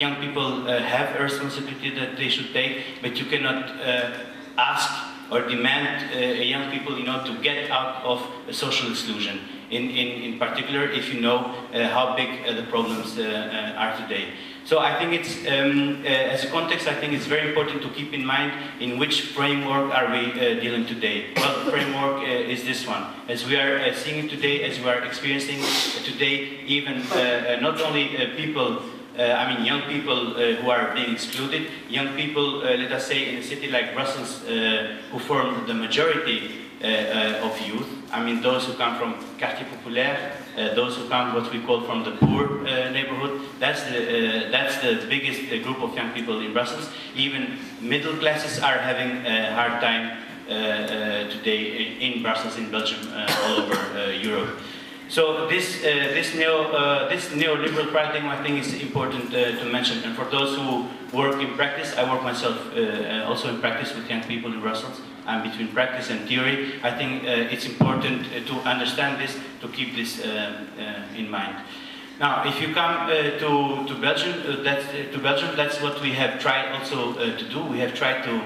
Young people have a responsibility that they should take, but you cannot ask or demand young people, to get out of social exclusion. In particular, if you know how big the problems are today. So I think it's, as a context, I think it's very important to keep in mind in which framework are we dealing today. Well, the framework is this one. As we are seeing it today, as we are experiencing today, even not only people, young people who are being excluded, young people, let us say, in a city like Brussels, who form the majority of youth. Those who come from Quartier Populaire, those who come what we call from the poor neighborhood. That's the biggest group of young people in Brussels. Even middle classes are having a hard time today in Brussels, in Belgium, all over Europe. So this neoliberal paradigm, I think, is important to mention. And for those who work in practice, I work myself also in practice with young people in Brussels. I'm between practice and theory. I think it's important to understand this, to keep this in mind. Now, if you come to Belgium, that's what we have tried also to do. We have tried to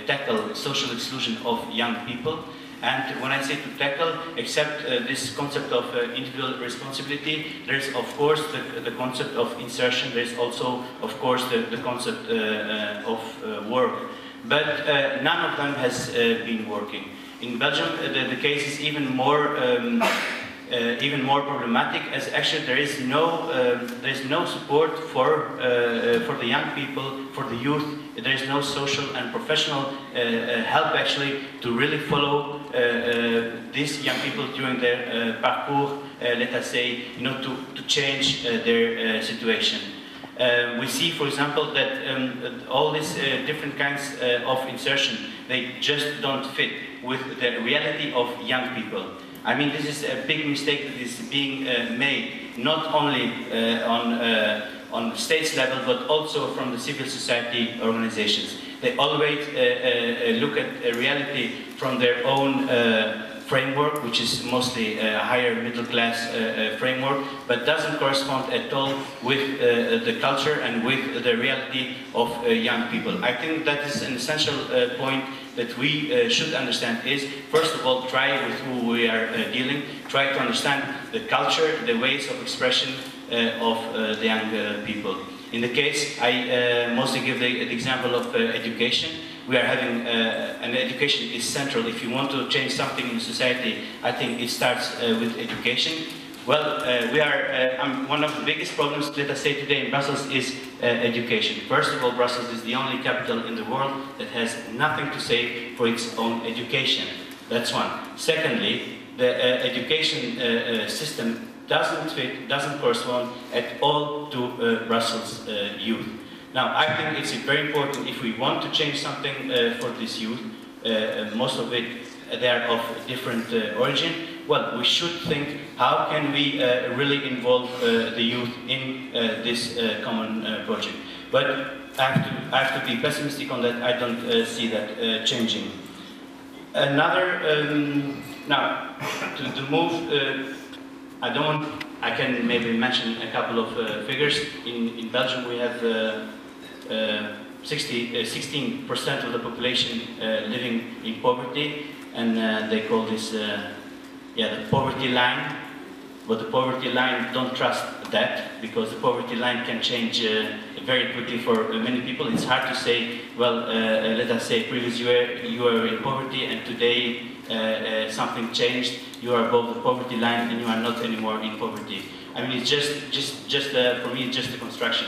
tackle social exclusion of young people. And when I say to tackle, except this concept of individual responsibility, there's of course the concept of insertion, there's also of course the concept of work. But none of them has been working. In Belgium, the case is even more problematic, as actually there is no support for the young people, for the youth. There is no social and professional help actually to really follow these young people during their parcours, let us say, to change their situation. We see, for example, that all these different kinds of insertion, they just don't fit with the reality of young people. This is a big mistake that is being made, not only on the states level, but also from the civil society organizations. They always look at reality from their own framework, which is mostly a higher middle class framework, but doesn't correspond at all with the culture and with the reality of young people. I think that is an essential point that we should understand is, first of all, try with who we are dealing, try to understand the culture, the ways of expression of the young people. In the case, I mostly give the example of education. We are having, and education is central. If you want to change something in society, I think it starts with education. Well, one of the biggest problems, let us say today in Brussels, is education. First of all, Brussels is the only capital in the world that has nothing to say for its own education. That's one. Secondly, the education system doesn't correspond at all to Brussels youth. Now, I think it's very important if we want to change something for this youth, most of it, they are of different origin. Well, we should think, how can we really involve the youth in this common project? But I have to be pessimistic on that. I don't see that changing. Another, now, to move, I can maybe mention a couple of figures. In Belgium, we have 16% of the population living in poverty, and they call this the poverty line. But the poverty line, don't trust that, because the poverty line can change very quickly for many people. It's hard to say, well, let us say previous year you were in poverty and today something changed, you are above the poverty line and you are not anymore in poverty. It's just for me, it's just a construction.